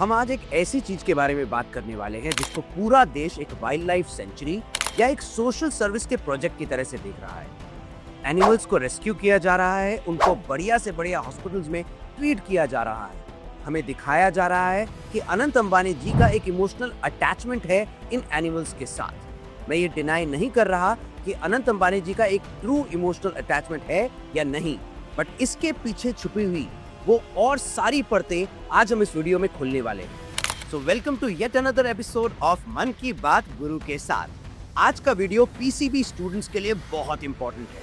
हम आज एक ऐसी चीज के बारे में बात करने वाले हैं जिसको पूरा देश एक वाइल्ड लाइफ सेंचुरी या एक सोशल सर्विस के प्रोजेक्ट की तरह से देख रहा है। एनिमल्स को रेस्क्यू किया जा रहा है, उनको बढ़िया से बढ़िया हॉस्पिटल्स में ट्रीट किया जा रहा है। हमें दिखाया जा रहा है कि अनंत अंबानी जी का एक इमोशनल अटैचमेंट है इन एनिमल्स के साथ। मैं ये डिनाई नहीं कर रहा कि अनंत अंबानी जी का एक ट्रू इमोशनल अटैचमेंट है या नहीं, बट इसके पीछे छुपी हुई वो और सारी परतें आज हम इस वीडियो में खोलने वाले हैं। So welcome to yet another episode of Mann ki बात गुरु के साथ। आज का वीडियो पीसीबी स्टूडेंट्स के लिए बहुत इंपॉर्टेंट है।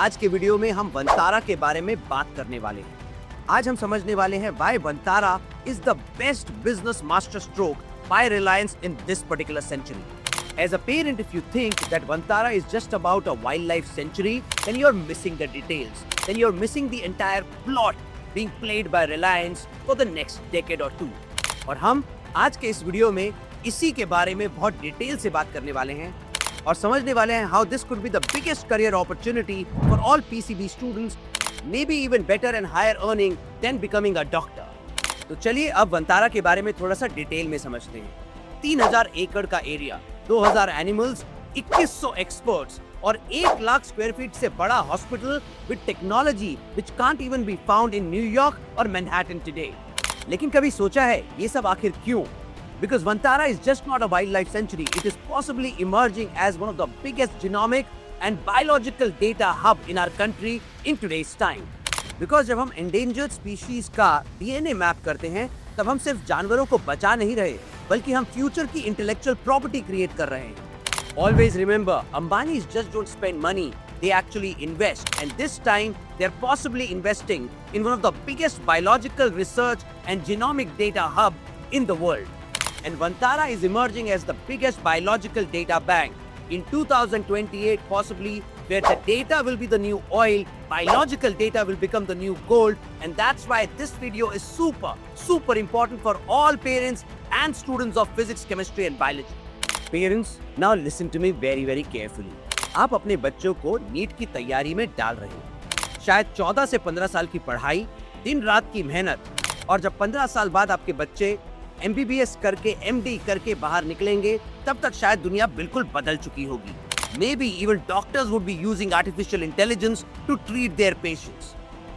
आज के वीडियो में हम वंतारा के बारे में बात करने वाले हैं। आज हम समझने वाले हैं why Vantara is the best business master stroke by Reliance in this particular century. As a parent, if you think that Vantara is just about a wildlife sanctuary, then you're missing the details. Then you're missing the entire plot being played by Reliance for the next decade or two. और हम आज के इस video में इसी के बारे में बहुत डिटेल से बात करने वाले हैं और समझने वाले हैं how this could be the biggest career opportunity for all PCB students, maybe even better and higher earning than becoming a doctor. तो चलिए अब वंतारा के बारे में थोड़ा सा डिटेल में समझते हैं। 3000 एकड़ का एरिया, 2000 एनिमल्स, 2100 एक्सपर्ट्स और 1 लाख स्क्वायर फीट से बड़ा hospital with technology which can't even be found in New York और मैनहट्टन टुडे। लेकिन कभी सोचा है ये सब आखिर क्यों? Because Vantara is just not a wildlife sanctuary, it is possibly emerging as one of the biggest genomic and biological data hub in our country in today's time. Because जब हम endangered species का DNA map करते हैं तब हम सिर्फ जानवरों को बचा नहीं रहे बल्कि हम फ्यूचर की इंटेलेक्चुअल प्रॉपर्टी क्रिएट कर रहे हैं। Always remember, Ambanis just don't spend money, they actually invest, and this time they're possibly investing in one of the biggest biological research and genomic data hub in the world. And Vantara is emerging as the biggest biological data bank in 2028 possibly, where the data will be the new oil, biological data will become the new gold, and that's why this video is super important for all parents and students of physics, chemistry and biology. Parents, now listen to me very carefully. आप अपने बच्चों को NEET की तैयारी में डाल रहे हैं। शायद 14 से 15 साल की पढ़ाई, दिन रात की मेहनत, और जब 15 साल बाद आपके बच्चे MBBS करके MD करके बाहर निकलेंगे तब तक शायद दुनिया बिल्कुल बदल चुकी होगी। Maybe even doctors would be using artificial intelligence to treat their patients.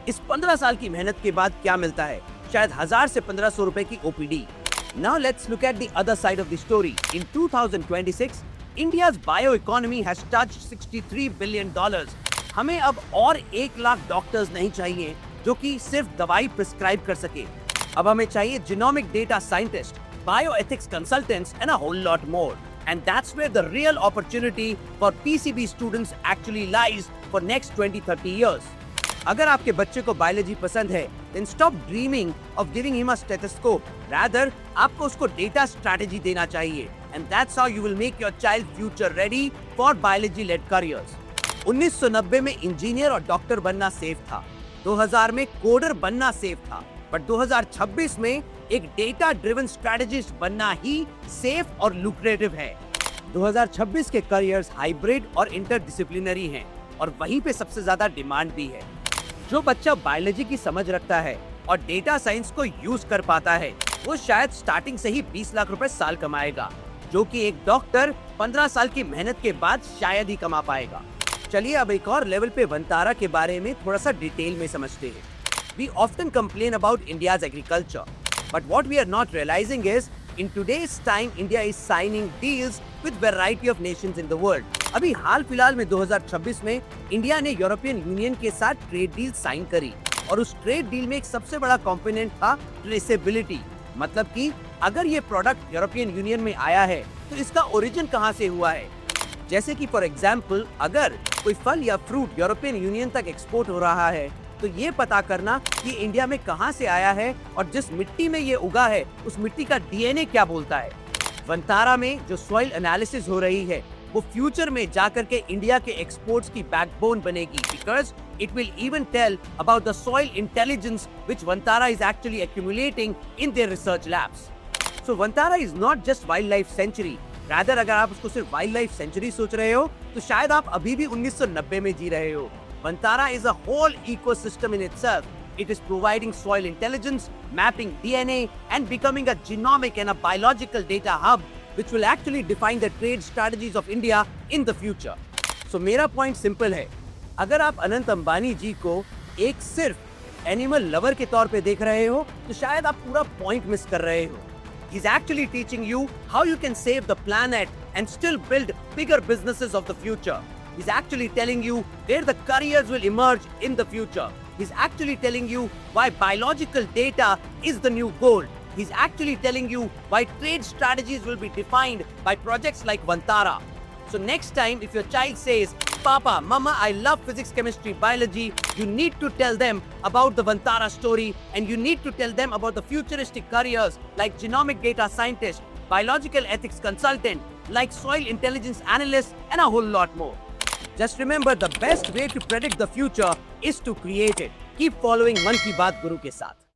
इस 15 साल की मेहनत के बाद क्या मिलता है? शायद 1000 से 1500 रुपए की OPD। Now let's look at the other side of the story. In 2026, India's bioeconomy has touched $63 billion. हमें अब और 1 लाख डॉक्टर्स नहीं चाहिए जो कि सिर्फ दवाई प्रिस्क्राइब कर सके। अब हमें चाहिए genomic data scientists, bioethics consultants and a whole lot more. And that's where the real opportunity for PCB students actually lies for next 20-30 years. अगर आपके बच्चे को बायोलॉजी पसंद है, then stop dreaming of giving him a stethoscope. Rather, आपको उसको data strategy देना चाहिए. And that's how you will make your child future ready for biology-led careers. 1990 में इंजीनियर और डॉक्टर बनना सेफ था. 2000 में कोडर बनना सेफ था. बट 2026 में एक डेटा ड्रिवन स्ट्रैटेजिस्ट बनना ही सेफ और लुक्रेटिव है। 2026 के करियर्स हाइब्रिड और इंटरडिसिप्लिनरी हैं और वहीं पे सबसे ज्यादा डिमांड भी है। जो बच्चा बायोलॉजी की समझ रखता है और डेटा साइंस को यूज कर पाता है वो शायद स्टार्टिंग से ही 20 लाख रुपए साल कमाएगा, जो कि एक डॉक्टर 15 साल की मेहनत के बाद शायद ही कमा पाएगा। चलिए अब एक और लेवल पे वंतारा के बारे में थोड़ा सा डिटेल में समझते हैं। We often complain about India's agriculture, but what we are not realizing is, in today's time, India is signing deals with variety of nations in the world. अभी हाल फिलहाल में 2026 में इंडिया ने यूरोपियन यूनियन के साथ ट्रेड डील साइन करी और उस ट्रेड डील में एक सबसे बड़ा कंपोनेंट था ट्रेसेबिलिटी। मतलब कि अगर ये प्रोडक्ट यूरोपियन यूनियन में आया है तो इसका ओरिजिन कहाँ से हुआ है। जैसे कि फॉर एग्जाम्पल, अगर कोई फल या फ्रूट यूरोपियन यूनियन तक एक्सपोर्ट हो रहा है तो ये पता करना कि इंडिया में कहां से आया है और जिस मिट्टी में ये उगा है उस मिट्टी का DNA क्या बोलता है। वंतारा में जो सॉइल एनालिसिस हो रही है वो फ्यूचर में जाकर के इंडिया के एक्सपोर्ट्स की बैकबोन बनेगी, because it will even tell about the soil intelligence which Vantara is actually accumulating in their research labs. So Vantara is not just wildlife century, rather अगर आप उसको सिर्फ वाइल्ड लाइफ सेंचुरी सोच रहे हो तो शायद आप अभी भी 1990 में जी रहे हो। Vantara is a whole ecosystem in itself. It is providing soil intelligence, mapping DNA, and becoming a genomic and a biological data hub, which will actually define the trade strategies of India in the future. So मेरा point simple है, अगर आप अनंत अंबानी जी को एक सिर्फ animal lover के तौर पे देख रहे हो, तो शायद आप पूरा point मिस कर रहे हो. He's actually teaching you how you can save the planet and still build bigger businesses of the future. He's actually telling you where the careers will emerge in the future. He's actually telling you why biological data is the new gold. He's actually telling you why trade strategies will be defined by projects like Vantara. So next time, if your child says, Papa, Mama, I love physics, chemistry, biology, you need to tell them about the Vantara story, and you need to tell them about the futuristic careers like genomic data scientist, biological ethics consultant, like soil intelligence analyst, and a whole lot more. Just remember, the best way to predict the future is to create it. Keep following Mann Ki Baat Guru के साथ.